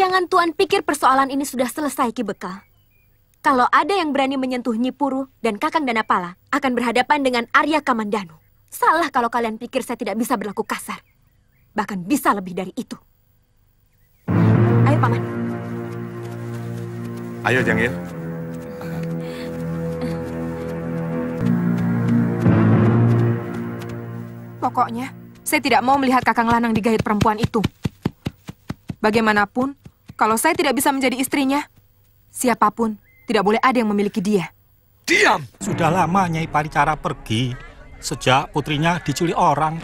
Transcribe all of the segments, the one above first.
Jangan Tuan pikir persoalan ini sudah selesai, Ki Bekal. Kalau ada yang berani menyentuh Nyi Puru dan Kakang Danapala, akan berhadapan dengan Arya Kamandanu. Salah kalau kalian pikir saya tidak bisa berlaku kasar. Bahkan bisa lebih dari itu. Ayo, Paman. Ayo, Jangir. Pokoknya, saya tidak mau melihat Kakang Lanang digait perempuan itu. Bagaimanapun, kalau saya tidak bisa menjadi istrinya, siapapun tidak boleh ada yang memiliki dia. Diam! Sudah lama Nyai Paricara pergi. Sejak putrinya diculik orang.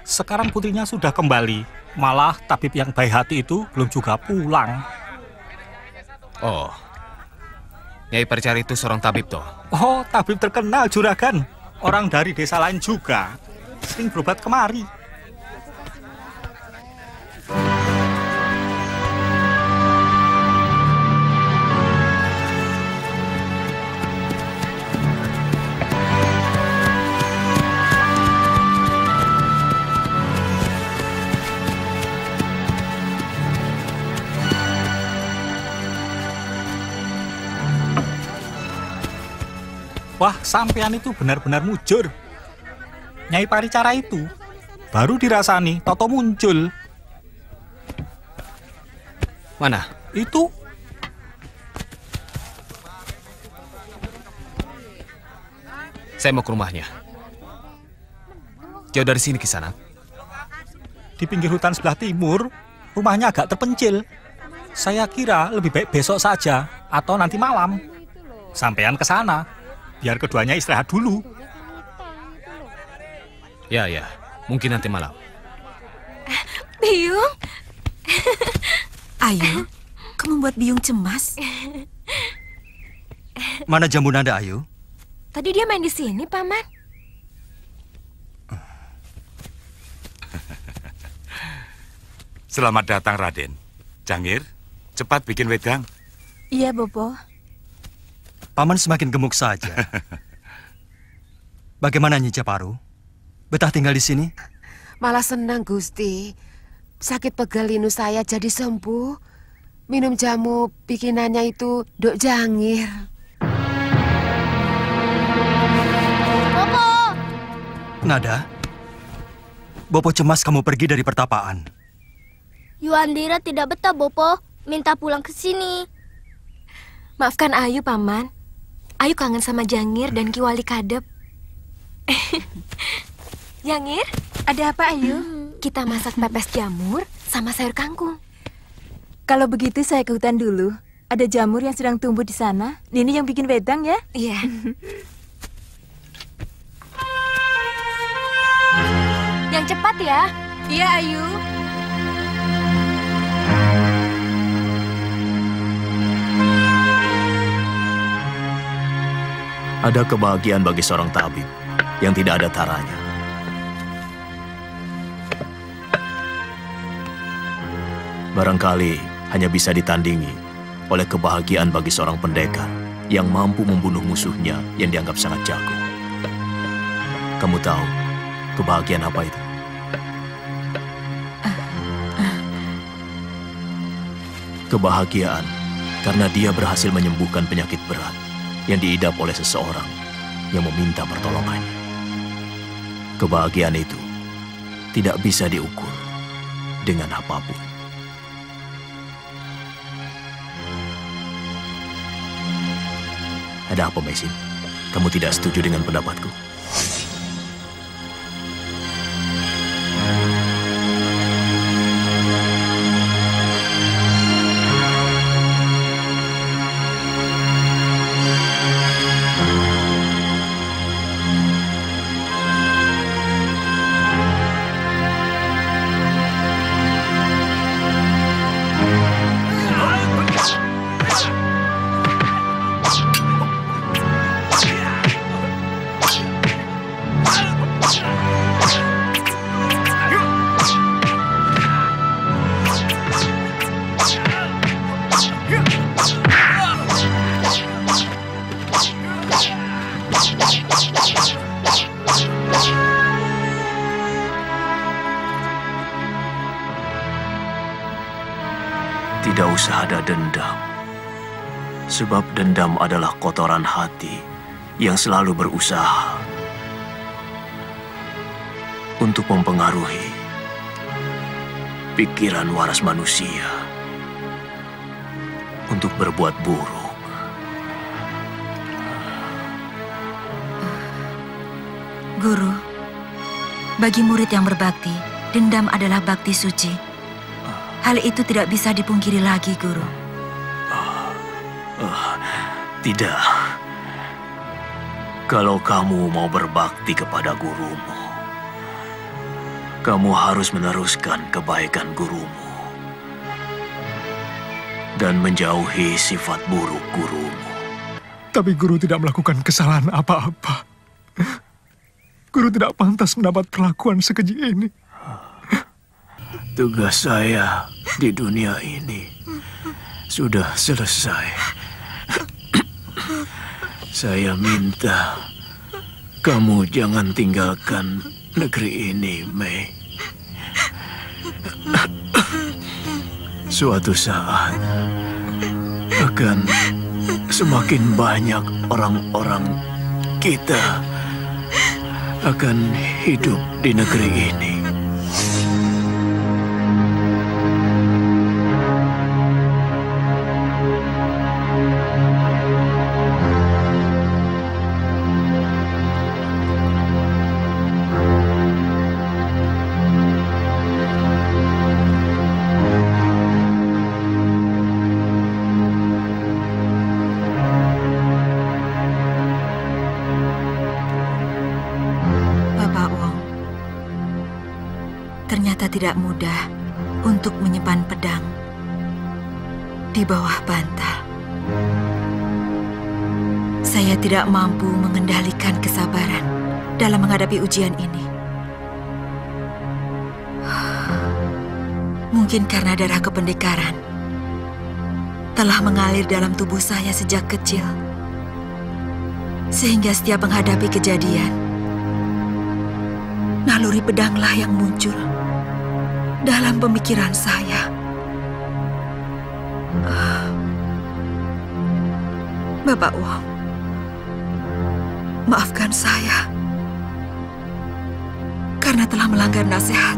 Sekarang putrinya sudah kembali. Malah tabib yang baik hati itu belum juga pulang. Oh, Nyai Paricara itu seorang tabib toh? Oh, tabib terkenal juragan. Orang dari desa lain juga. Sering berobat kemari. Wah, sampean itu benar-benar mujur. Nyai Paricara itu baru dirasani, toto muncul. Mana? Itu. Saya mau ke rumahnya. Jauh dari sini, Kisanak. Di pinggir hutan sebelah timur, rumahnya agak terpencil. Saya kira lebih baik besok saja atau nanti malam. Sampean ke sana, biar keduanya istirahat dulu. Ya, mungkin nanti malam. Biyung. Ayu, kamu membuat Biyung cemas. Mana jamu nanda, Ayu? Tadi dia main di sini, Paman. Selamat datang, Raden. Jangir, cepat bikin wedang. Iya, Bopo. Paman semakin gemuk saja. Bagaimana Nyi Ceparu? Betah tinggal di sini? Malah senang, Gusti. Sakit pegal linu saya jadi sembuh. Minum jamu bikinannya itu Dok Jangir. Bopo! Nada, Bopo cemas kamu pergi dari pertapaan. Yuandira tidak betah, Bopo. Minta pulang ke sini. Maafkan Ayu, Paman. Ayu kangen sama Jangir dan Ki Wali Kadep. Jangir, Ada apa, Ayu? kita masak pepes jamur sama sayur kangkung. Kalau begitu saya ke hutan dulu. Ada jamur yang sedang tumbuh di sana. Nini yang bikin wedang ya? Iya. Yang cepat ya. Iya, Ayu. Ada kebahagiaan bagi seorang tabib yang tidak ada taranya. Barangkali hanya bisa ditandingi oleh kebahagiaan bagi seorang pendekar yang mampu membunuh musuhnya yang dianggap sangat jago. Kamu tahu kebahagiaan apa itu? Kebahagiaan karena dia berhasil menyembuhkan penyakit berat yang diidap oleh seseorang yang meminta pertolongannya. Kebahagiaan itu tidak bisa diukur dengan apapun. Ada apa, Mesin? Kamu tidak setuju dengan pendapatku? Tidak usah ada dendam. Sebab dendam adalah kotoran hati yang selalu berusaha untuk mempengaruhi pikiran waras manusia untuk berbuat buruk. Guru, bagi murid yang berbakti, dendam adalah bakti suci. Hal itu tidak bisa dipungkiri lagi, Guru. Tidak. Kalau kamu mau berbakti kepada gurumu, kamu harus meneruskan kebaikan gurumu dan menjauhi sifat buruk gurumu. Tapi guru tidak melakukan kesalahan apa-apa. Guru tidak pantas mendapat perlakuan sekeji ini. Tugas saya di dunia ini sudah selesai. Saya minta kamu jangan tinggalkan negeri ini, Mei. Suatu saat akan semakin banyak orang-orang kita akan hidup di negeri ini. Tidak mudah untuk menyimpan pedang di bawah bantal. Saya tidak mampu mengendalikan kesabaran dalam menghadapi ujian ini. Mungkin karena darah kependekaran telah mengalir dalam tubuh saya sejak kecil, sehingga setiap menghadapi kejadian, naluri pedanglah yang muncul dalam pemikiran saya. Bapak Wong, maafkan saya karena telah melanggar nasihat.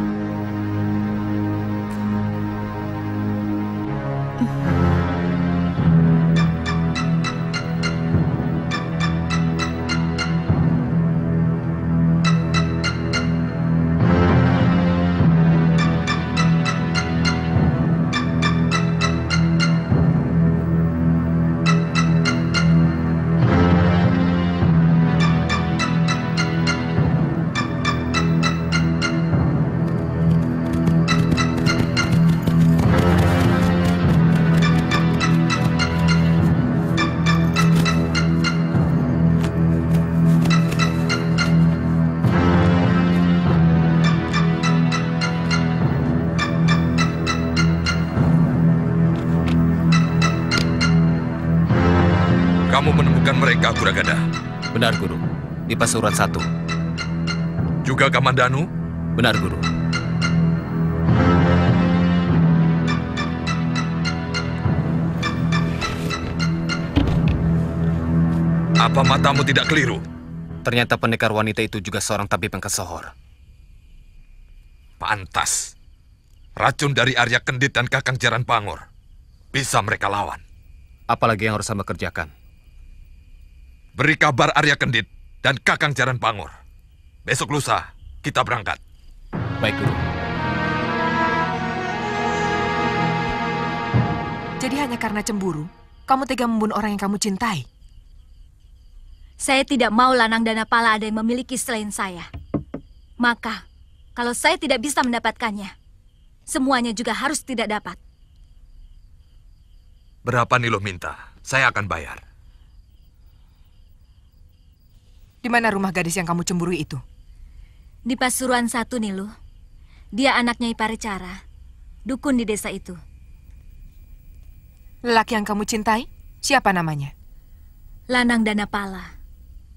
Kamu menemukan mereka, Kuragada? Benar, Guru. Di Pasuruan 1. Juga Kamandanu? Benar, Guru. Apa matamu tidak keliru? Ternyata pendekar wanita itu juga seorang tabib yang kesohor. Pantas. Racun dari Arya Kendit dan Kakang Jaran Pangor bisa mereka lawan. Apalagi yang harus saya kerjakan? Beri kabar Arya Kendit dan Kakang Jaran Pangor. Besok lusa kita berangkat. Baik, Guru. Jadi hanya karena cemburu, kamu tega membunuh orang yang kamu cintai? Saya tidak mau Lanang Danapala ada yang memiliki selain saya. Maka, kalau saya tidak bisa mendapatkannya, semuanya juga harus tidak dapat. Berapa Niluh minta? Saya akan bayar. Di mana rumah gadis yang kamu cemburui itu? Di Pasuruan 1, Niluh. Dia anaknya Iparecara, dukun di desa itu. Lelaki yang kamu cintai? Siapa namanya? Lanang Danapala.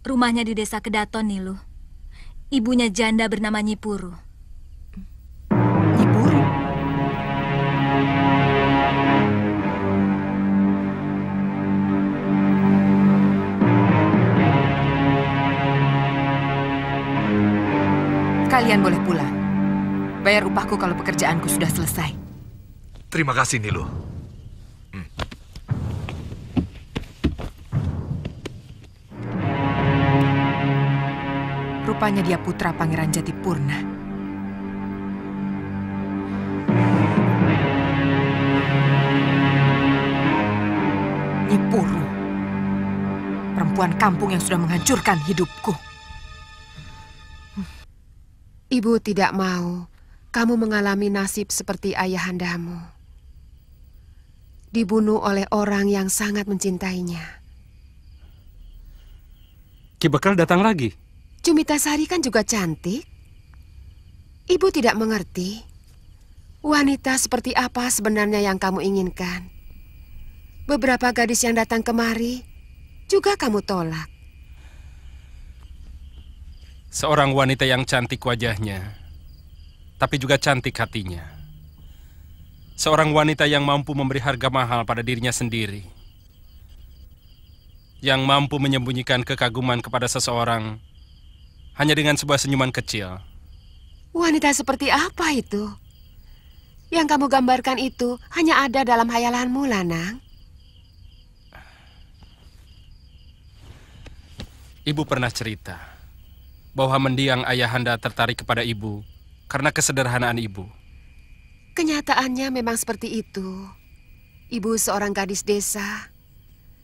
Rumahnya di desa Kedaton, Niluh. Ibunya janda bernama Nyi Puru. Nyi Puru? Kalian boleh pulang. Bayar upahku kalau pekerjaanku sudah selesai. Terima kasih, Nilu. Rupanya dia putra Pangeran Jatipurna. Nyi Puru, perempuan kampung yang sudah menghancurkan hidupku. Ibu tidak mau kamu mengalami nasib seperti ayahandamu. Dibunuh oleh orang yang sangat mencintainya. Ki Bekal datang lagi. Cumitasari kan juga cantik. Ibu tidak mengerti. Wanita seperti apa sebenarnya yang kamu inginkan? Beberapa gadis yang datang kemari juga kamu tolak. Seorang wanita yang cantik wajahnya, tapi juga cantik hatinya. Seorang wanita yang mampu memberi harga mahal pada dirinya sendiri. Yang mampu menyembunyikan kekaguman kepada seseorang hanya dengan sebuah senyuman kecil. Wanita seperti apa itu? Yang kamu gambarkan itu hanya ada dalam hayalanmu, Lanang. Ibu pernah cerita bahwa mendiang ayahanda tertarik kepada ibu karena kesederhanaan ibu. Kenyataannya memang seperti itu. Ibu seorang gadis desa,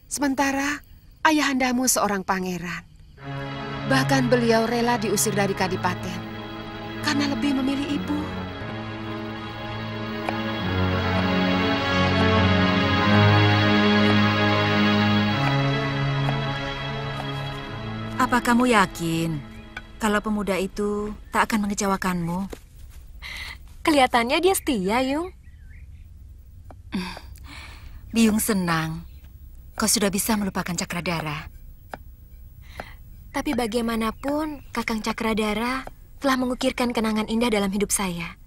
sementara ayahandamu seorang pangeran. Bahkan beliau rela diusir dari kadipaten karena lebih memilih ibu. Apa kamu yakin kalau pemuda itu tak akan mengecewakanmu? Kelihatannya dia setia, Yung. Biung senang kau sudah bisa melupakan Cakradara. Tapi bagaimanapun, Kakang Cakradara telah mengukirkan kenangan indah dalam hidup saya.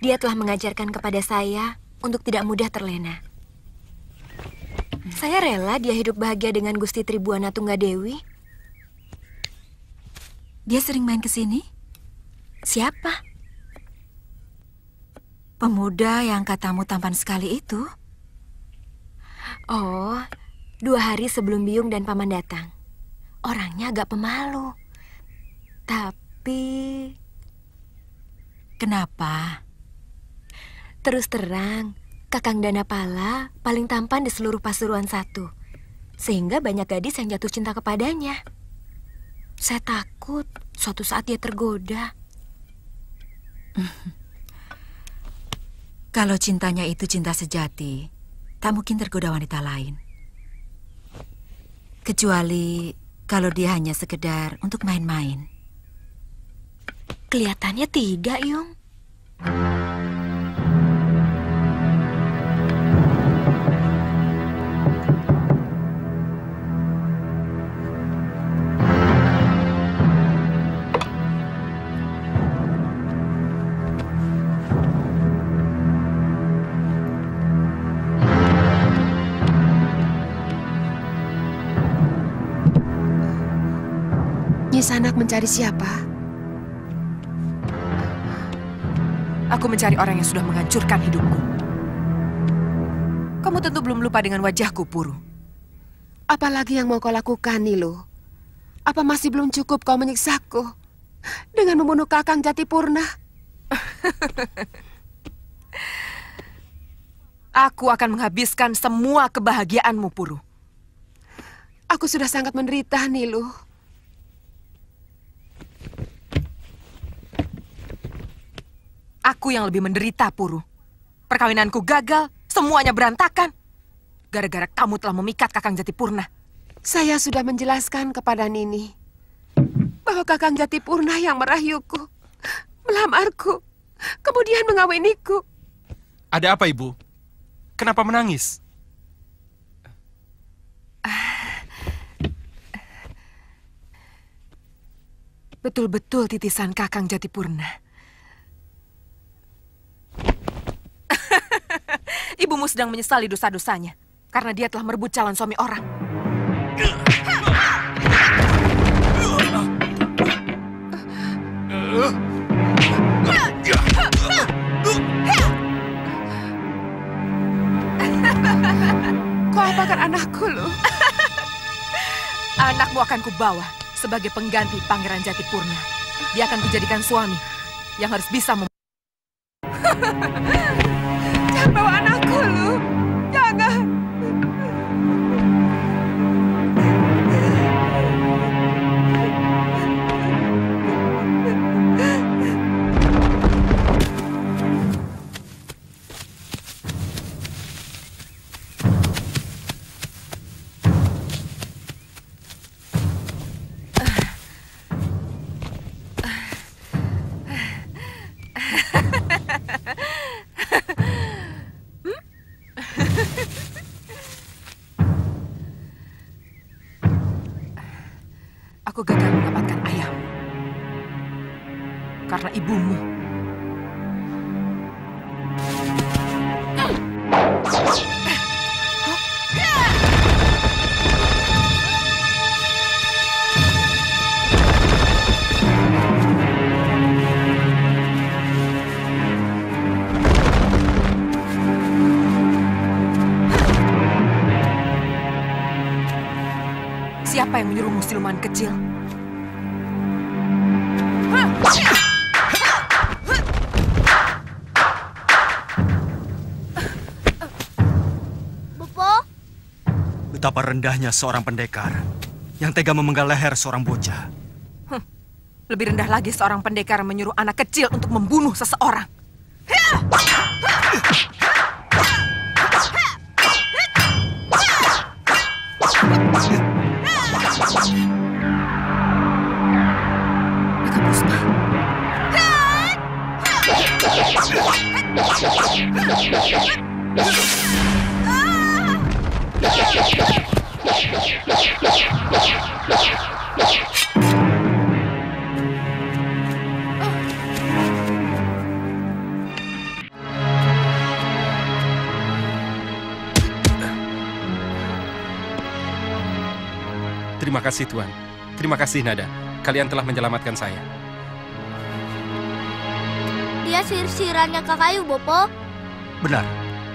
Dia telah mengajarkan kepada saya untuk tidak mudah terlena. Saya rela dia hidup bahagia dengan Gusti Tribuana Tunggadewi. Dia sering main ke sini? Siapa? Pemuda yang katamu tampan sekali itu. Oh, 2 hari sebelum Biung dan Paman datang. Orangnya agak pemalu. Tapi... Kenapa? Terus terang, Kakang Danapala paling tampan di seluruh Pasuruan 1. Sehingga banyak gadis yang jatuh cinta kepadanya. Saya takut suatu saat dia tergoda. Kalau cintanya itu cinta sejati, tak mungkin tergoda wanita lain. Kecuali kalau dia hanya sekedar untuk main-main. Kelihatannya tidak, Yung. Sanak mencari siapa? Aku mencari orang yang sudah menghancurkan hidupku. Kamu tentu belum lupa dengan wajahku, Puru. Apalagi yang mau kau lakukan, Nilo? Apa masih belum cukup kau menyiksaku dengan membunuh Kakang Jatipurna? Aku akan menghabiskan semua kebahagiaanmu, Puru. Aku sudah sangat menderita, Nilo. Aku yang lebih menderita, Puru. Perkawinanku gagal, semuanya berantakan. Gara-gara kamu telah memikat Kakang Jatipurna. Saya sudah menjelaskan kepada Nini bahwa Kakang Jatipurna yang merahyuku, melamarku, kemudian mengawiniku. Ada apa, Ibu? Kenapa menangis? Betul-betul titisan Kakang Jatipurna. Ibumu sedang menyesali dosa-dosanya karena dia telah merebut calon suami orang. anakku, Lu. Anakmu akan kubawa sebagai pengganti Pangeran Jatipurna. Dia akan kujadikan suami yang harus bisa Jangan bawa anakku, Lu. Jangan. Aku gagal mendapatkan ayam karena ibumu. Siapa yang menyuruhmu, siluman kecil? Bopo, Betapa rendahnya seorang pendekar yang tega memenggal leher seorang bocah. Lebih rendah lagi seorang pendekar menyuruh anak kecil untuk membunuh seseorang. Terima kasih, Tuan. Terima kasih, Nada. Kalian telah menyelamatkan saya. dia sihir-sihirannya Kakayu, Bopo. Benar.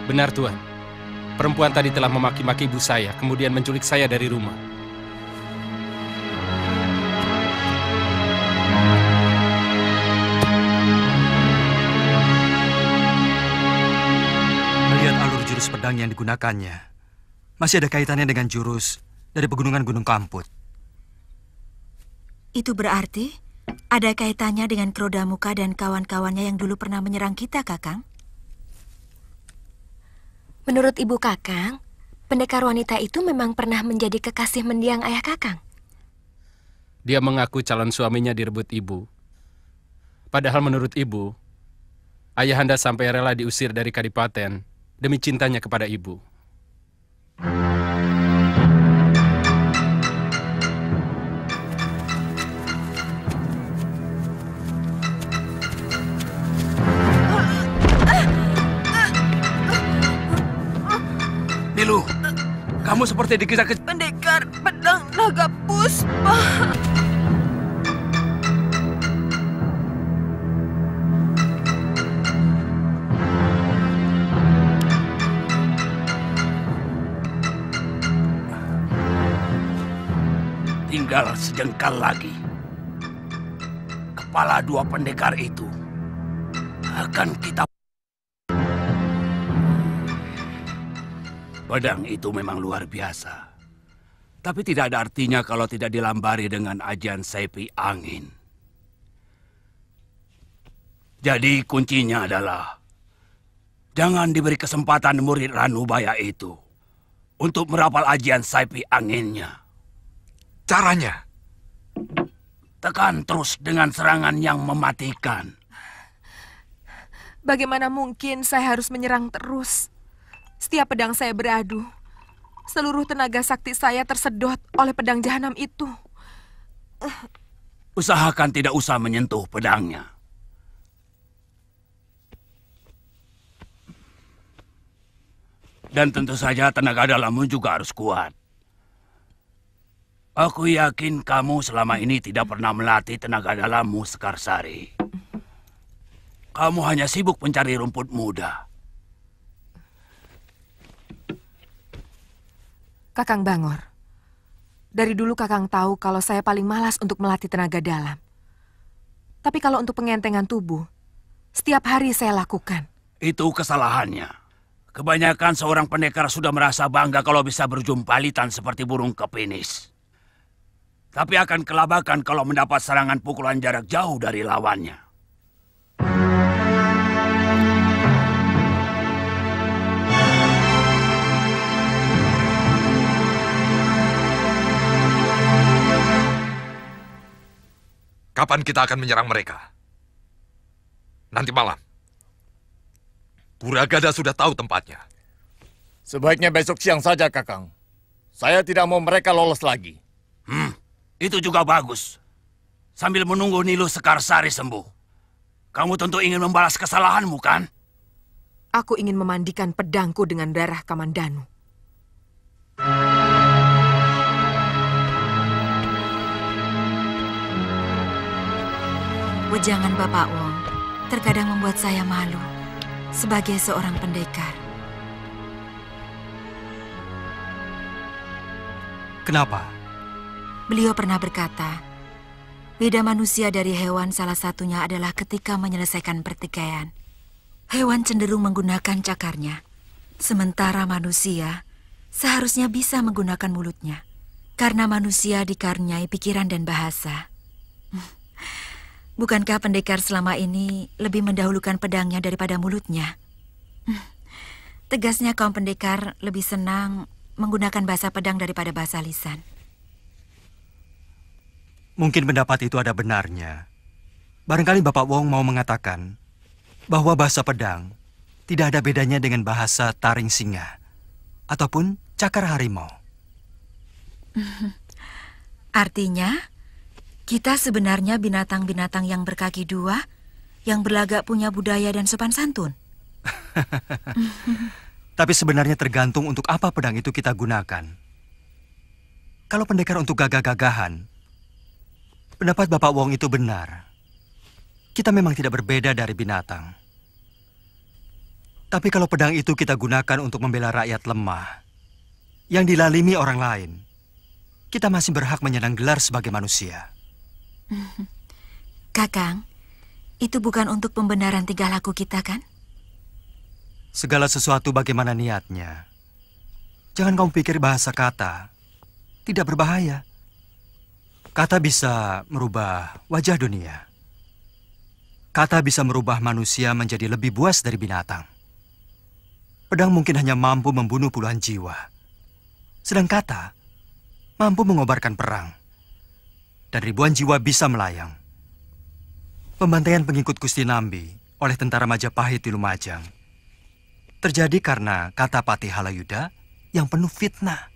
Benar, Tuan. Perempuan tadi telah memaki-maki ibu saya, kemudian menculik saya dari rumah. Melihat alur jurus pedang yang digunakannya, masih ada kaitannya dengan jurus dari pegunungan Gunung Kamput. Itu berarti ada kaitannya dengan Krodamuka dan kawan-kawannya yang dulu pernah menyerang kita, Kakang? Menurut Ibu Kakang, pendekar wanita itu memang pernah menjadi kekasih mendiang ayah Kakang. Dia mengaku calon suaminya direbut ibu. Padahal menurut ibu, ayahanda sampai rela diusir dari kadipaten demi cintanya kepada ibu. Nilu, kamu seperti dikisah-kisah. Pendekar pedang naga puspa. Tinggal sejengkal lagi. Kepala dua pendekar itu akan kita... Pedang itu memang luar biasa. Tapi tidak ada artinya kalau tidak dilambari dengan ajian Saipi Angin. Jadi kuncinya adalah jangan diberi kesempatan murid Ranubaya itu untuk merapal ajian Saipi Anginnya. Caranya? Tekan terus dengan serangan yang mematikan. Bagaimana mungkin saya harus menyerang terus? Setiap pedang saya beradu, seluruh tenaga sakti saya tersedot oleh pedang jahanam itu. Usahakan tidak usah menyentuh pedangnya. Dan tentu saja tenaga dalammu juga harus kuat. Aku yakin kamu selama ini tidak pernah melatih tenaga dalammu, Sekarsari. Kamu hanya sibuk mencari rumput muda. Kakang Bangor, dari dulu Kakang tahu kalau saya paling malas untuk melatih tenaga dalam. Tapi kalau untuk pengentengan tubuh, setiap hari saya lakukan. Itu kesalahannya. Kebanyakan seorang pendekar sudah merasa bangga kalau bisa berjumpalitan seperti burung kepinis. Tapi akan kelabakan kalau mendapat serangan pukulan jarak jauh dari lawannya. Kapan kita akan menyerang mereka? Nanti malam. Puragada sudah tahu tempatnya. Sebaiknya besok siang saja, Kakang. Saya tidak mau mereka lolos lagi. Itu juga bagus. Sambil menunggu Nilu Sekarsari sembuh. Kamu tentu ingin membalas kesalahanmu, kan? Aku ingin memandikan pedangku dengan darah Kamandanu. Wejangan Bapak Wong terkadang membuat saya malu sebagai seorang pendekar. Kenapa? Beliau pernah berkata, beda manusia dari hewan salah satunya adalah ketika menyelesaikan pertikaian. Hewan cenderung menggunakan cakarnya, sementara manusia seharusnya bisa menggunakan mulutnya, karena manusia dikaruniai pikiran dan bahasa. Bukankah pendekar selama ini lebih mendahulukan pedangnya daripada mulutnya? Tegasnya kaum pendekar lebih senang menggunakan bahasa pedang daripada bahasa lisan. Mungkin pendapat itu ada benarnya. Barangkali Bapak Wong mau mengatakan bahwa bahasa pedang tidak ada bedanya dengan bahasa taring singa ataupun cakar harimau. Artinya, kita sebenarnya binatang-binatang yang berkaki dua, yang berlagak punya budaya dan sopan santun. Tapi sebenarnya tergantung untuk apa pedang itu kita gunakan. Kalau pendekar untuk gagah-gagahan, pendapat Bapak Wong itu benar. Kita memang tidak berbeda dari binatang. Tapi kalau pedang itu kita gunakan untuk membela rakyat lemah, yang dilalimi orang lain, kita masih berhak menyandang gelar sebagai manusia. Kakang, itu bukan untuk pembenaran tingkah laku kita, kan? Segala sesuatu bagaimana niatnya. Jangan kamu pikir bahasa kata tidak berbahaya. Kata bisa merubah wajah dunia. Kata bisa merubah manusia menjadi lebih buas dari binatang. Pedang mungkin hanya mampu membunuh puluhan jiwa. Sedang kata mampu mengobarkan perang. Dan ribuan jiwa bisa melayang. Pembantaian pengikut Gusti Nambi oleh tentara Majapahit di Lumajang terjadi karena kata Patih Halayuda yang penuh fitnah.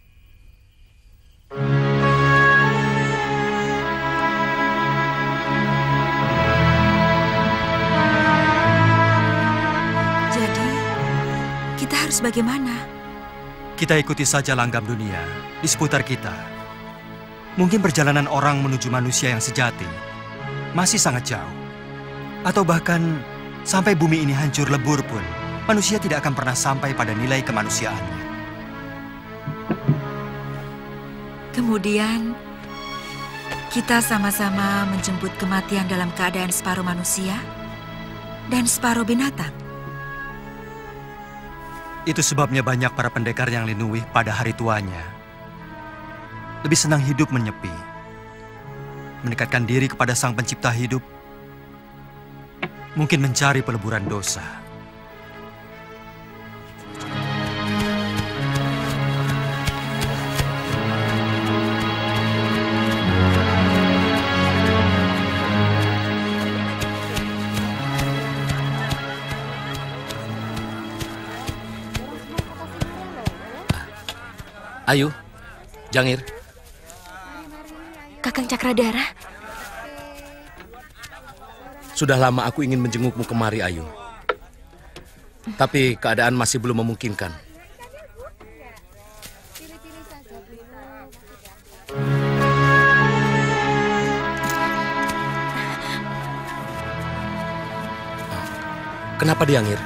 Jadi, kita harus bagaimana? Kita ikuti saja langgam dunia di seputar kita. Mungkin perjalanan orang menuju manusia yang sejati masih sangat jauh. Atau bahkan sampai bumi ini hancur lebur pun, manusia tidak akan pernah sampai pada nilai kemanusiaannya. Kemudian, kita sama-sama menjemput kematian dalam keadaan separuh manusia dan separuh binatang. Itu sebabnya banyak para pendekar yang linuwih pada hari tuanya lebih senang hidup menyepi, mendekatkan diri kepada Sang Pencipta hidup, mungkin mencari peleburan dosa. Ayu, Jangir. Kakang Cakradara. Sudah lama aku ingin menjengukmu kemari, Ayu. Tapi keadaan masih belum memungkinkan. Kenapa Diangir?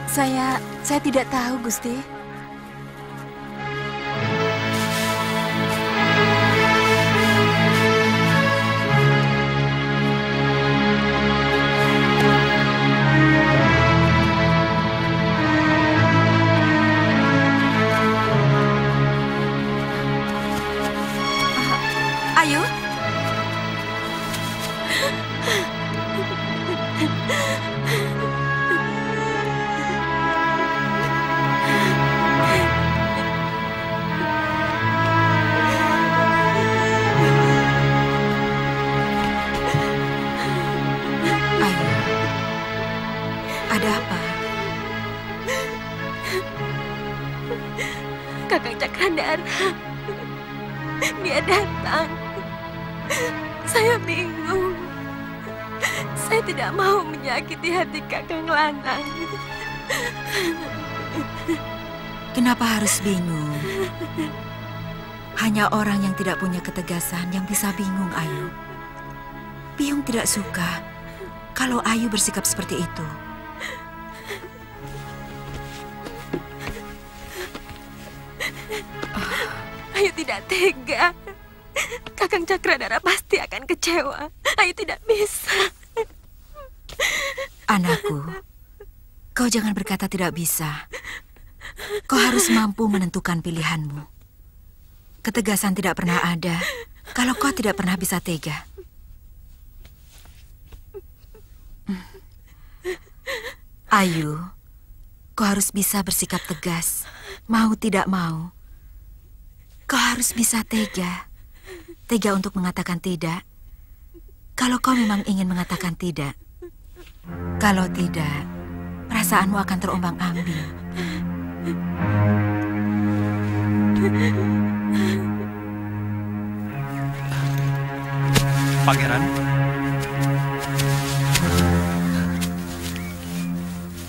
Saya tidak tahu, Gusti. Ada apa? Kakang Cakradara. Dia datang. Saya bingung. Saya tidak mau menyakiti hati Kakang Lanang. Kenapa harus bingung? Hanya orang yang tidak punya ketegasan yang bisa bingung, Ayu. Biung tidak suka kalau Ayu bersikap seperti itu. Ayu tidak tega. Kakang Cakradara pasti akan kecewa. Ayu tidak bisa. Anakku, kau jangan berkata tidak bisa. Kau harus mampu menentukan pilihanmu. Ketegasan tidak pernah ada kalau kau tidak pernah bisa tega. Ayu, kau harus bisa bersikap tegas. Mau tidak mau, kau harus bisa tega. Tega untuk mengatakan tidak. Kalau kau memang ingin mengatakan tidak. Kalau tidak, perasaanmu akan terombang-ambing. Pangeran.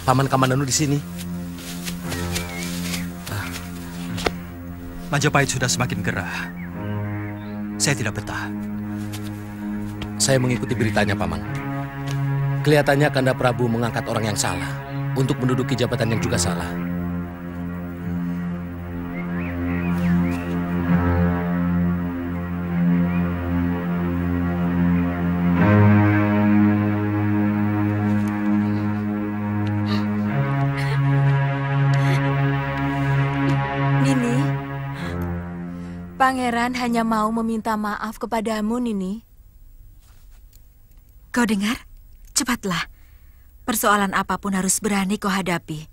Paman Kamandanu di sini. Majapahit sudah semakin gerah. Saya tidak betah. Saya mengikuti beritanya, Paman. Kelihatannya Kanda Prabu mengangkat orang yang salah untuk menduduki jabatan yang juga salah. Nini, Pangeran hanya mau meminta maaf kepadamu, Nini. Kau dengar? Cepatlah. Persoalan apapun harus berani kau hadapi,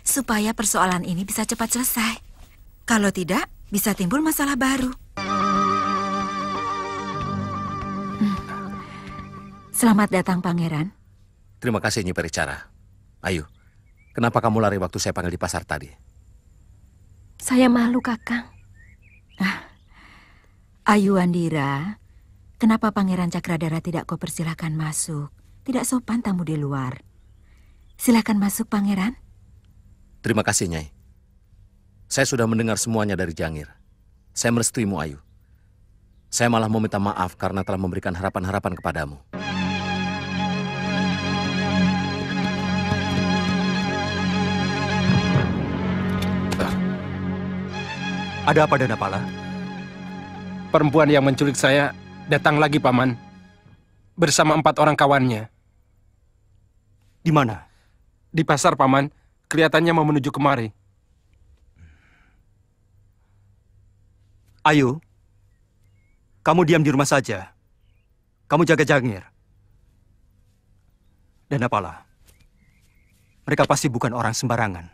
supaya persoalan ini bisa cepat selesai. Kalau tidak, bisa timbul masalah baru. Selamat datang, Pangeran. Terima kasih, Nyi Pericara. Ayu, kenapa kamu lari waktu saya panggil di pasar tadi? Saya malu, Kakang. Ayu Andira, kenapa Pangeran Cakradara tidak kau persilahkan masuk? Tidak sopan tamu di luar. Silakan masuk, Pangeran. Terima kasih, Nyai. Saya sudah mendengar semuanya dari Jangir. Saya merestuimu, Ayu. Saya malah mau minta maaf karena telah memberikan harapan-harapan kepadamu. Ada apa, Danapala? Perempuan yang menculik saya datang lagi, Paman. Bersama 4 orang kawannya. Di mana? Di pasar, Paman. Kelihatannya mau menuju kemari. Ayu, kamu diam di rumah saja. Kamu jaga Jangir. Danapala, mereka pasti bukan orang sembarangan.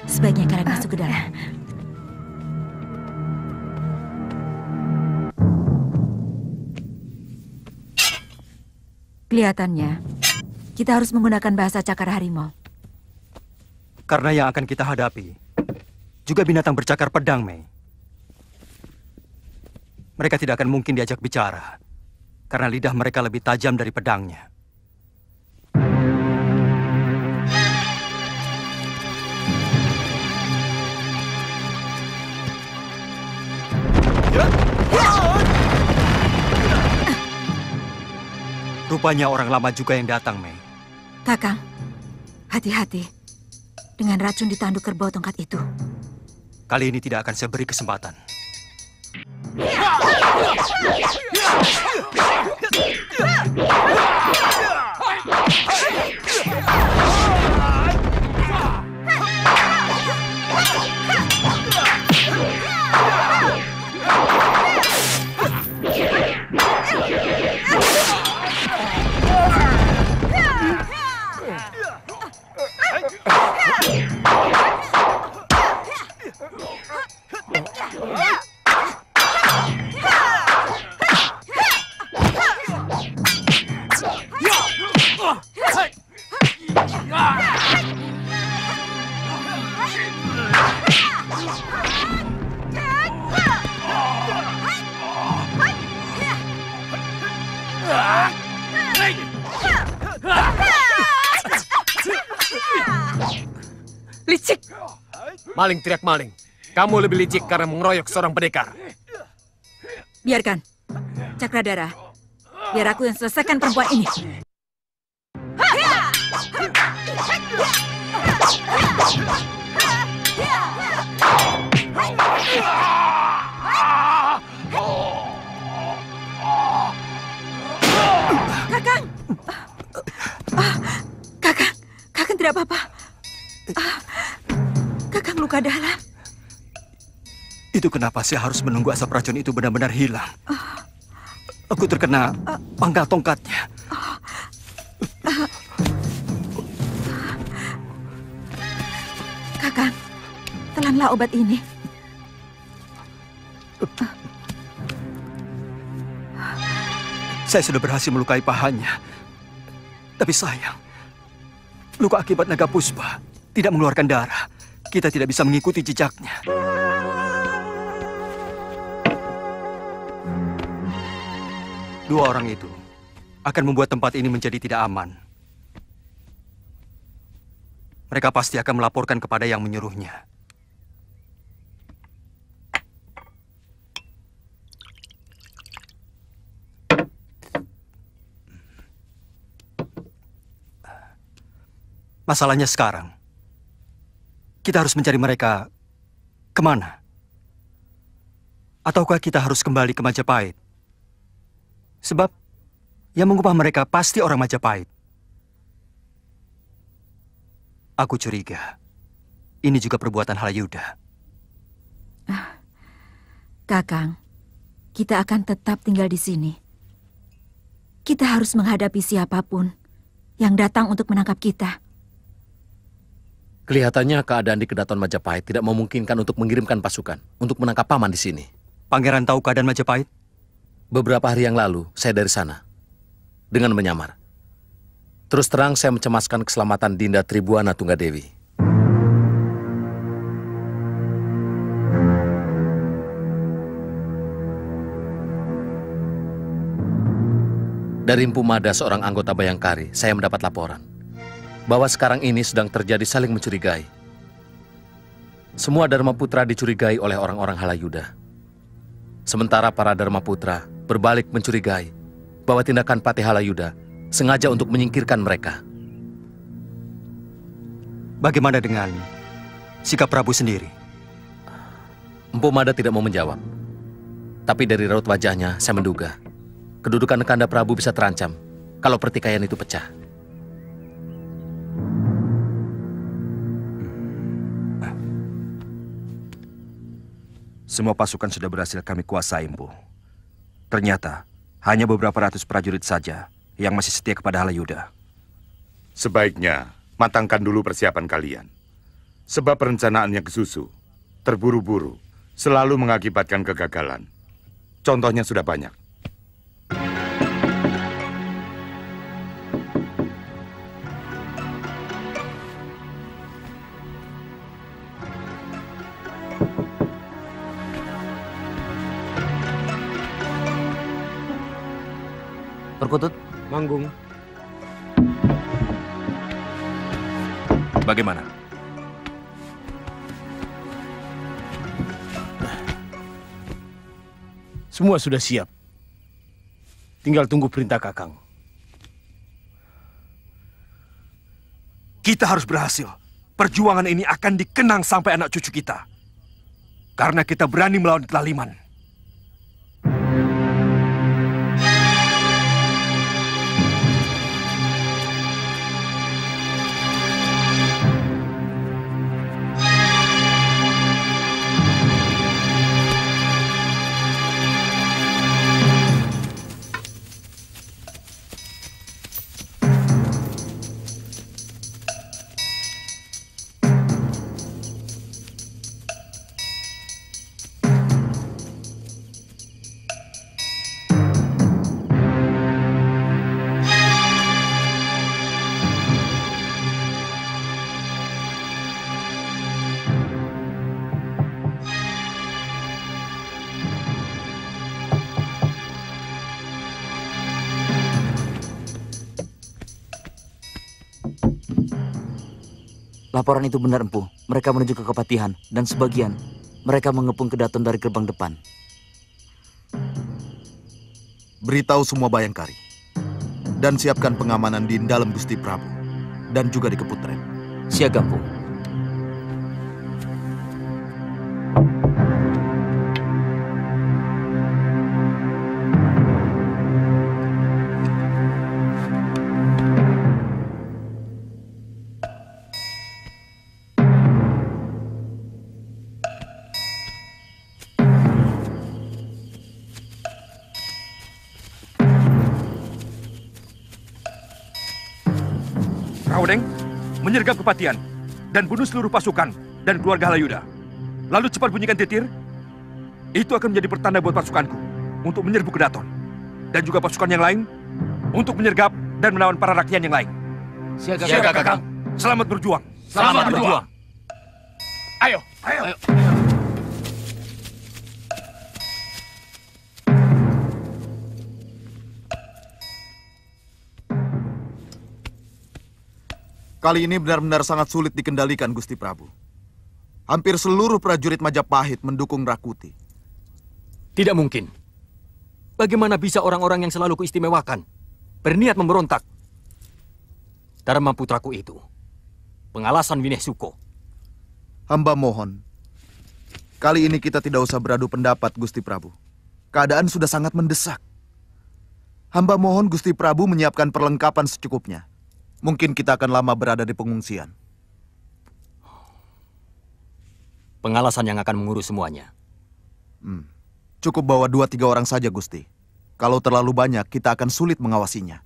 Sebaiknya kalian masuk ke dalam. Kelihatannya, kita harus menggunakan bahasa cakar harimau. Karena yang akan kita hadapi juga binatang bercakar pedang, Mei. Mereka tidak akan mungkin diajak bicara, karena lidah mereka lebih tajam dari pedangnya. Rupanya orang lama juga yang datang, Mei. Kakang, hati-hati dengan racun di tanduk kerbau tongkat itu. Kali ini tidak akan saya beri kesempatan. Licik! Maling teriak maling. Kamu lebih licik karena mengeroyok seorang pendekar. Biarkan. Cakradara, biar aku yang selesaikan perempuan ini. Kakang! Kakang tidak apa-apa. Kakang luka dalam. Itu kenapa saya harus menunggu asap racun itu benar-benar hilang? Aku terkena pangkal tongkatnya. Kakang, telanlah obat ini. Saya sudah berhasil melukai pahanya. Tapi sayang, luka akibat naga puspa tidak mengeluarkan darah. Kita tidak bisa mengikuti jejaknya. Dua orang itu akan membuat tempat ini menjadi tidak aman. Mereka pasti akan melaporkan kepada yang menyuruhnya. Masalahnya sekarang, kita harus mencari mereka kemana? Ataukah kita harus kembali ke Majapahit? Sebab yang mengupah mereka pasti orang Majapahit. Aku curiga ini juga perbuatan Halayuda. Kakang, kita akan tetap tinggal di sini. Kita harus menghadapi siapapun yang datang untuk menangkap kita. Kelihatannya keadaan di Kedaton Majapahit tidak memungkinkan untuk mengirimkan pasukan untuk menangkap paman di sini. Pangeran tahu keadaan Majapahit? Beberapa hari yang lalu, saya dari sana. Dengan menyamar. Terus terang saya mencemaskan keselamatan Dinda Tribuana Tunggadewi. Dari Empu Mada, seorang anggota Bayangkari, saya mendapat laporan bahwa sekarang ini sedang terjadi saling mencurigai. Semua Dharma Putra dicurigai oleh orang-orang Halayuda. Sementara para Dharma Putra berbalik mencurigai bahwa tindakan Patih Halayuda sengaja untuk menyingkirkan mereka. Bagaimana dengan sikap Prabu sendiri? Empu Mada tidak mau menjawab. Tapi dari raut wajahnya, saya menduga kedudukan Kanda Prabu bisa terancam kalau pertikaian itu pecah. Semua pasukan sudah berhasil kami kuasai, Empu. Ternyata hanya beberapa ratus prajurit saja yang masih setia kepada Halayuda. Sebaiknya matangkan dulu persiapan kalian. Sebab perencanaan yang kesusu, terburu-buru, selalu mengakibatkan kegagalan. Contohnya sudah banyak. Perkutut, Manggung. Bagaimana? Semua sudah siap. Tinggal tunggu perintah Kakang. Kita harus berhasil. Perjuangan ini akan dikenang sampai anak cucu kita. Karena kita berani melawan kezaliman. Laporan itu benar, Empu. Mereka menuju ke Kepatihan, dan sebagian mereka mengepung Kedaton dari gerbang depan. Beritahu semua Bayangkari. Dan siapkan pengamanan di dalam Gusti Prabu. Dan juga di Keputren. Siap, Empu. Raudeng, menyergap Kepatihan dan bunuh seluruh pasukan dan keluarga Halayuda. Lalu cepat bunyikan titir. Itu akan menjadi pertanda buat pasukanku untuk menyerbu Kedaton. Dan juga pasukan yang lain untuk menyergap dan menawan para rakyat yang lain. Siaga, Kakang. Selamat berjuang. Selamat berjuang. Ayo. Kali ini benar-benar sangat sulit dikendalikan, Gusti Prabu. Hampir seluruh prajurit Majapahit mendukung Rakuti. Tidak mungkin. Bagaimana bisa orang-orang yang selalu kuistimewakan berniat memberontak? Dharma putraku itu, pengalasan Wineh Suko. Hamba mohon, kali ini kita tidak usah beradu pendapat, Gusti Prabu. Keadaan sudah sangat mendesak. Hamba mohon Gusti Prabu menyiapkan perlengkapan secukupnya. Mungkin kita akan lama berada di pengungsian. Pengalasan yang akan mengurus semuanya. Cukup bawa 2-3 orang saja, Gusti. Kalau terlalu banyak, kita akan sulit mengawasinya.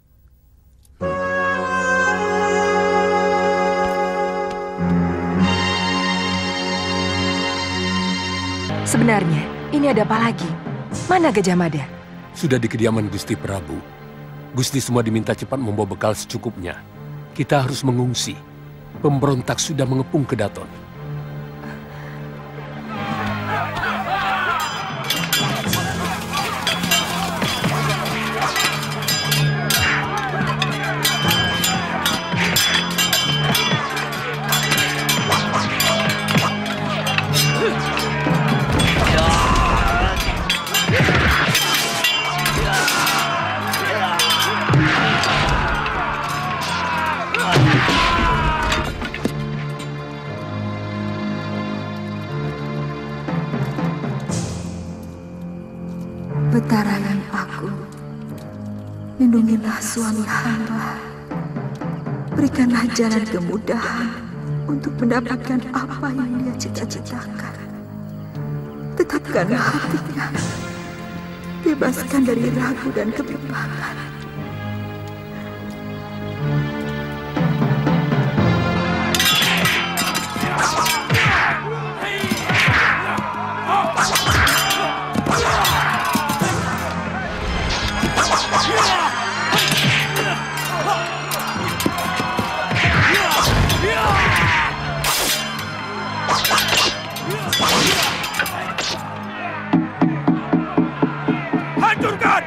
Sebenarnya, ini ada apa lagi? Mana Gajah Mada? Sudah di kediaman Gusti Prabu. Gusti semua diminta cepat membawa bekal secukupnya. Kita harus mengungsi. Pemberontak sudah mengepung Kedaton. Betarayan aku, lindungilah suami hamba. Berikanlah jalan kemudahan untuk mendapatkan apa yang dia cita-citakan. Tetapkanlah hatinya, bebaskan dari ragu dan kebimbangan. Hancurkan!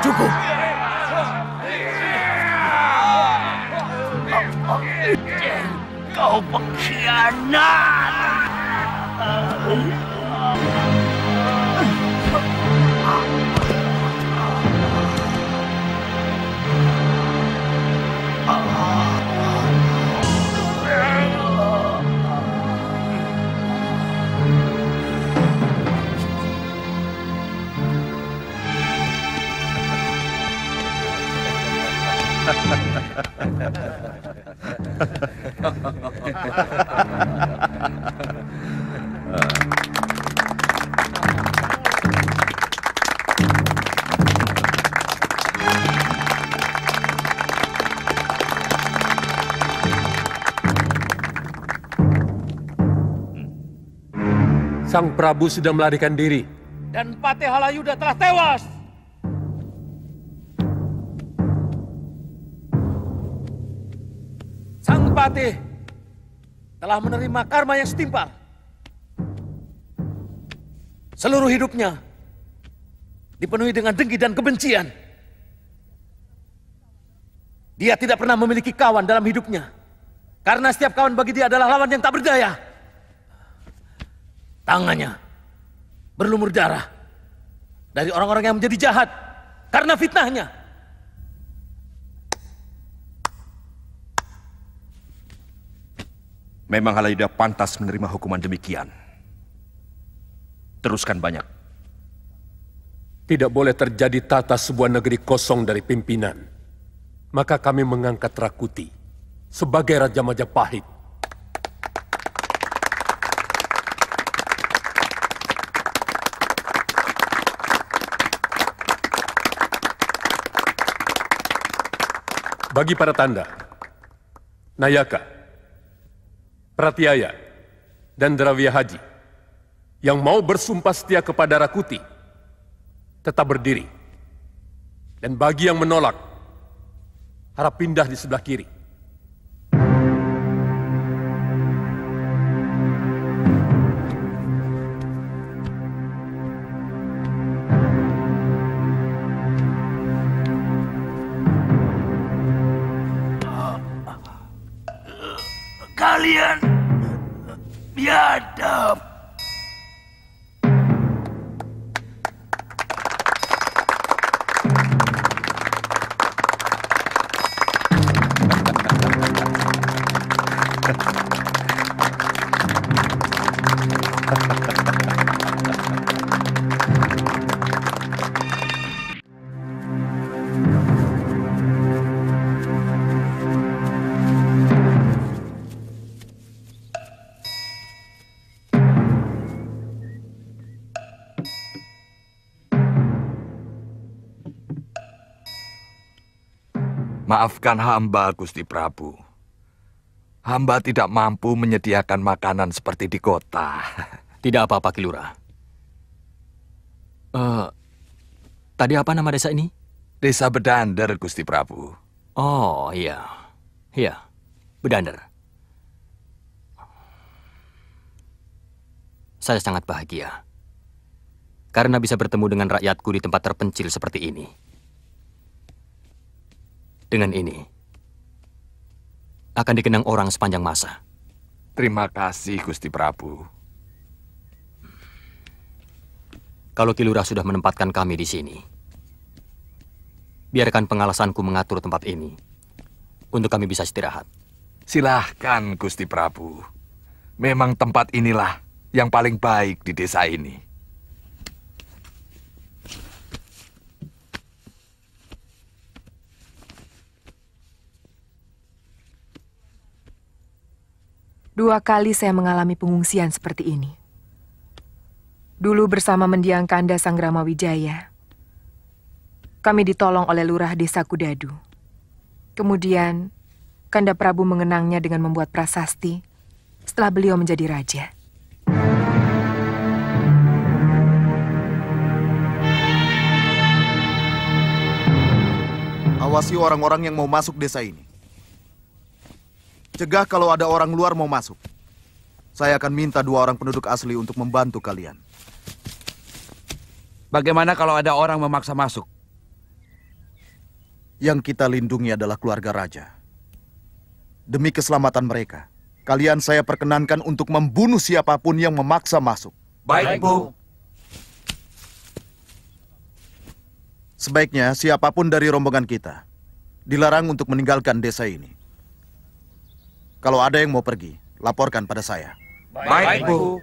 Cukup. Kau pengkhianat. Sang Prabu sudah melarikan diri. Dan Patih Halayuda telah tewas. Sang Patih telah menerima karma yang setimpal. Seluruh hidupnya dipenuhi dengan dengki dan kebencian. Dia tidak pernah memiliki kawan dalam hidupnya. Karena setiap kawan bagi dia adalah lawan yang tak berdaya. Tangannya berlumur darah dari orang-orang yang menjadi jahat karena fitnahnya. Memang Halayuda pantas menerima hukuman demikian. Teruskan banyak. Tidak boleh terjadi tata sebuah negeri kosong dari pimpinan. Maka kami mengangkat Rakuti sebagai Raja Majapahit. Bagi para tanda, Nayaka, Pratyaya, dan Dravya Haji yang mau bersumpah setia kepada Rakuti, tetap berdiri. Dan bagi yang menolak, harap pindah di sebelah kiri. Kalian biadab. Maafkan hamba, Gusti Prabu. Hamba tidak mampu menyediakan makanan seperti di kota. Tidak apa-apa, Ki Lurah. Tadi apa nama desa ini? Desa Bedander, Gusti Prabu. Oh, iya. Iya, Bedander. Saya sangat bahagia. Karena bisa bertemu dengan rakyatku di tempat terpencil seperti ini. Dengan ini, akan dikenang orang sepanjang masa. Terima kasih, Gusti Prabu. Kalau Ki Lurah sudah menempatkan kami di sini, biarkan pengalasanku mengatur tempat ini, untuk kami bisa istirahat. Silahkan, Gusti Prabu. Memang tempat inilah yang paling baik di desa ini. Dua kali saya mengalami pengungsian seperti ini. Dulu bersama mendiang Kanda Sang Ramawijaya, kami ditolong oleh Lurah Desa Kudadu. Kemudian, Kanda Prabu mengenangnya dengan membuat prasasti setelah beliau menjadi raja. Awasi orang-orang yang mau masuk desa ini. Cegah kalau ada orang luar mau masuk. Saya akan minta 2 orang penduduk asli untuk membantu kalian. Bagaimana kalau ada orang memaksa masuk? Yang kita lindungi adalah keluarga raja. Demi keselamatan mereka, kalian saya perkenankan untuk membunuh siapapun yang memaksa masuk. Baik, Bu. Sebaiknya siapapun dari rombongan kita dilarang untuk meninggalkan desa ini. Kalau ada yang mau pergi, laporkan pada saya. Baik, Bu.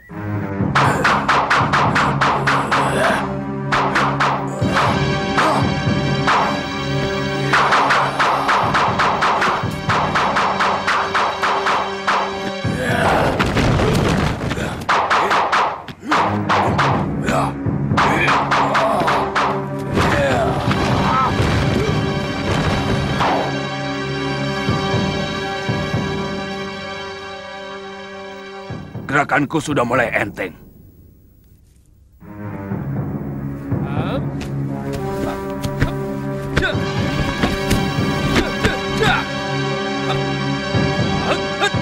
Gerakanku sudah mulai enteng.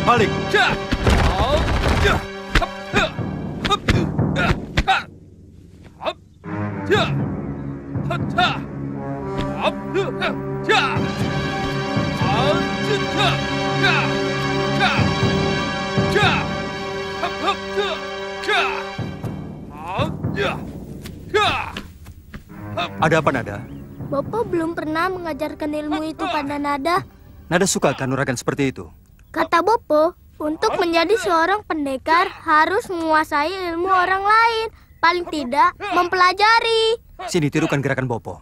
Balik. Ada apa, Nada? Bopo belum pernah mengajarkan ilmu itu pada Nada. Nada suka kanuragan seperti itu? Kata Bopo, untuk menjadi seorang pendekar harus menguasai ilmu orang lain. Paling tidak mempelajari. Sini, tirukan gerakan Bopo.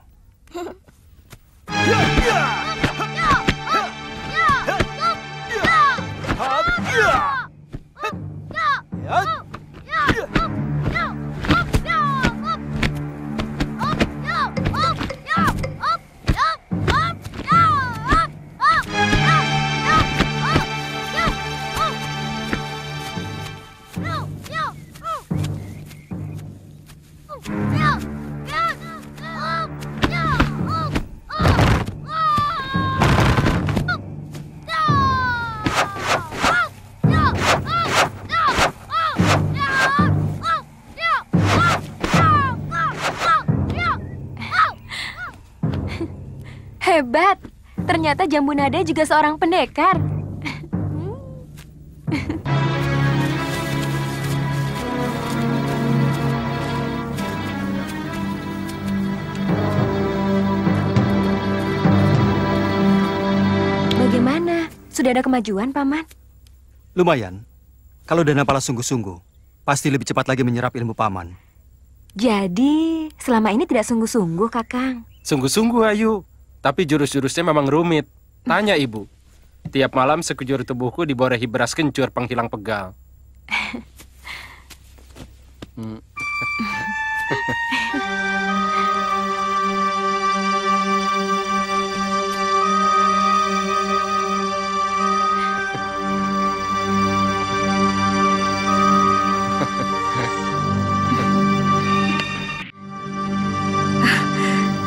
Hebat, ternyata Jambu Nada juga seorang pendekar. Bagaimana? Sudah ada kemajuan, Paman? Lumayan. Kalau Danapala sungguh-sungguh, pasti lebih cepat lagi menyerap ilmu Paman. Jadi, selama ini tidak sungguh-sungguh, Kakang? Sungguh-sungguh, Ayu. Tapi jurus-jurusnya memang rumit. Tanya Ibu. Tiap malam sekujur tubuhku diborehi beras kencur penghilang pegal.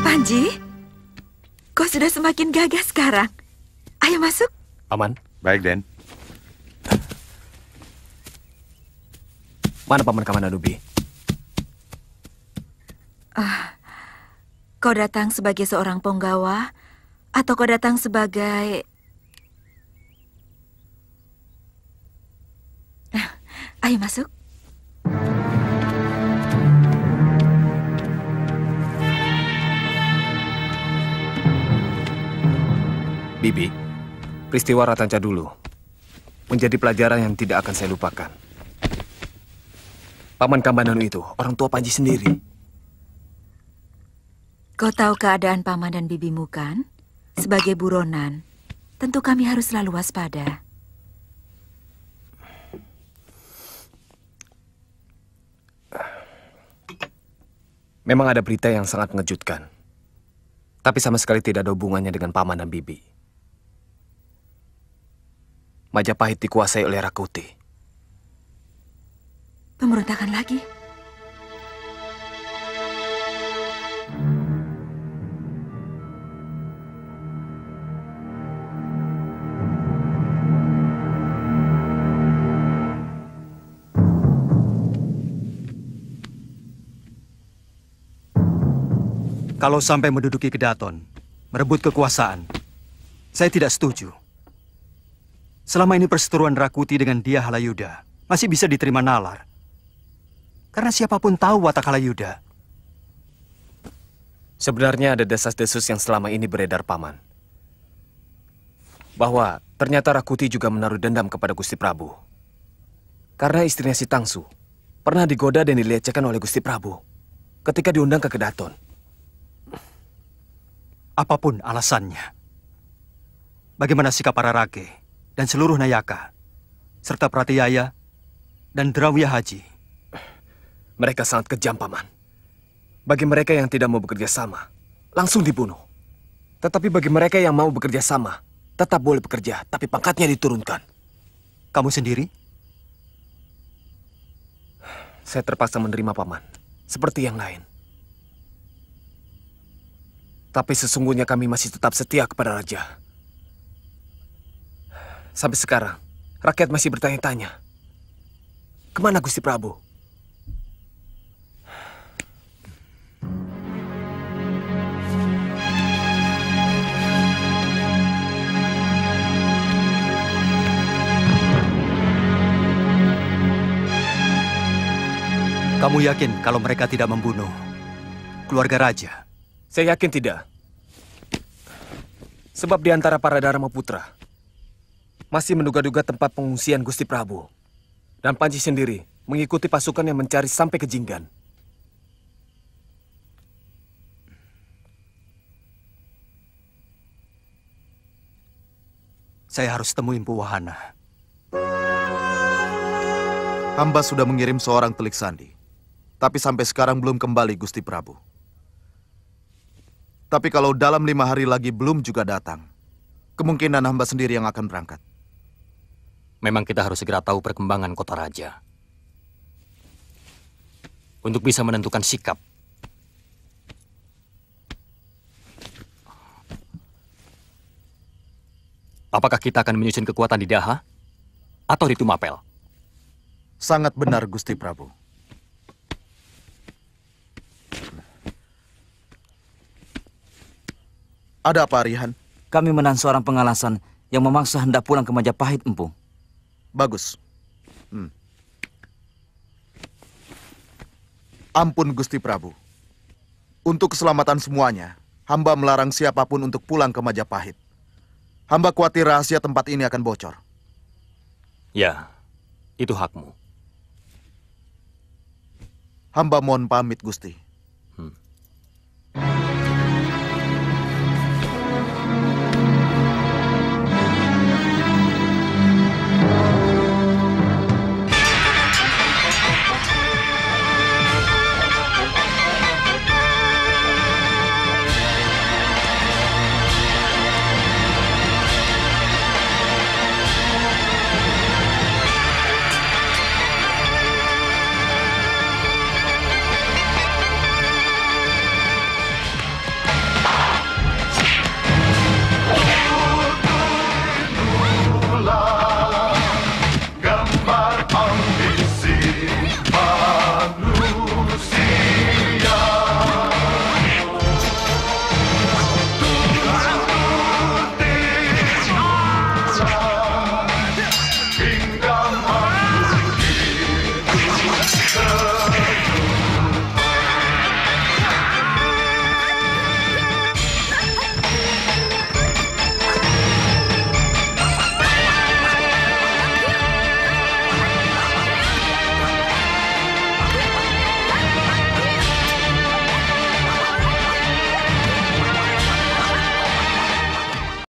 Panji, kau sudah semakin gagah sekarang. Ayo masuk. Paman. Baik, Den. Mana Paman Kamandanu-bi? Kau datang sebagai seorang penggawa atau kau datang sebagai... Ayo masuk. Bibi, peristiwa Ratanca dulu menjadi pelajaran yang tidak akan saya lupakan. Paman Kamandanu itu orang tua Panji sendiri. Kau tahu keadaan paman dan bibimu kan? Sebagai buronan, tentu kami harus selalu waspada. Memang ada berita yang sangat mengejutkan. Tapi sama sekali tidak ada hubungannya dengan paman dan bibi. Majapahit dikuasai oleh Rakuti. Pemberontakan lagi? Kalau sampai menduduki Kedaton, merebut kekuasaan. Saya tidak setuju. Selama ini perseteruan Rakuti dengan Dia Halayuda masih bisa diterima nalar. Karena siapapun tahu watak Halayuda. Sebenarnya ada desas-desus yang selama ini beredar, Paman. Bahwa ternyata Rakuti juga menaruh dendam kepada Gusti Prabu. Karena istrinya si Tangsu pernah digoda dan dilecehkan oleh Gusti Prabu ketika diundang ke Kedaton. Apapun alasannya, bagaimana sikap para rake dan seluruh Nayaka, serta Pratiyaya dan Drawya Haji? Mereka sangat kejam, Paman. Bagi mereka yang tidak mau bekerja sama, langsung dibunuh. Tetapi bagi mereka yang mau bekerja sama, tetap boleh bekerja, tapi pangkatnya diturunkan. Kamu sendiri? Saya terpaksa menerima, Paman, seperti yang lain. Tapi sesungguhnya kami masih tetap setia kepada Raja. Sampai sekarang, rakyat masih bertanya-tanya, kemana Gusti Prabu? Kamu yakin kalau mereka tidak membunuh keluarga raja? Saya yakin tidak. Sebab di antara para Dharma Putra masih menduga-duga tempat pengungsian Gusti Prabu. Dan Panji sendiri mengikuti pasukan yang mencari sampai ke Jinggan. Saya harus temui Empu Wahana. Hamba sudah mengirim seorang telik sandi. Tapi sampai sekarang belum kembali Gusti Prabu. Tapi kalau dalam 5 hari lagi belum juga datang, kemungkinan hamba sendiri yang akan berangkat. Memang kita harus segera tahu perkembangan kota raja. Untuk bisa menentukan sikap. Apakah kita akan menyusun kekuatan di Daha atau di Tumapel? Sangat benar Gusti Prabu. Ada apa, Arihan? Kami menahan seorang pengalasan yang memaksa hendak pulang ke Majapahit, Empu. Bagus. Ampun, Gusti Prabu. Untuk keselamatan semuanya, hamba melarang siapapun untuk pulang ke Majapahit. Hamba khawatir rahasia tempat ini akan bocor. Ya, itu hakmu. Hamba mohon pamit, Gusti.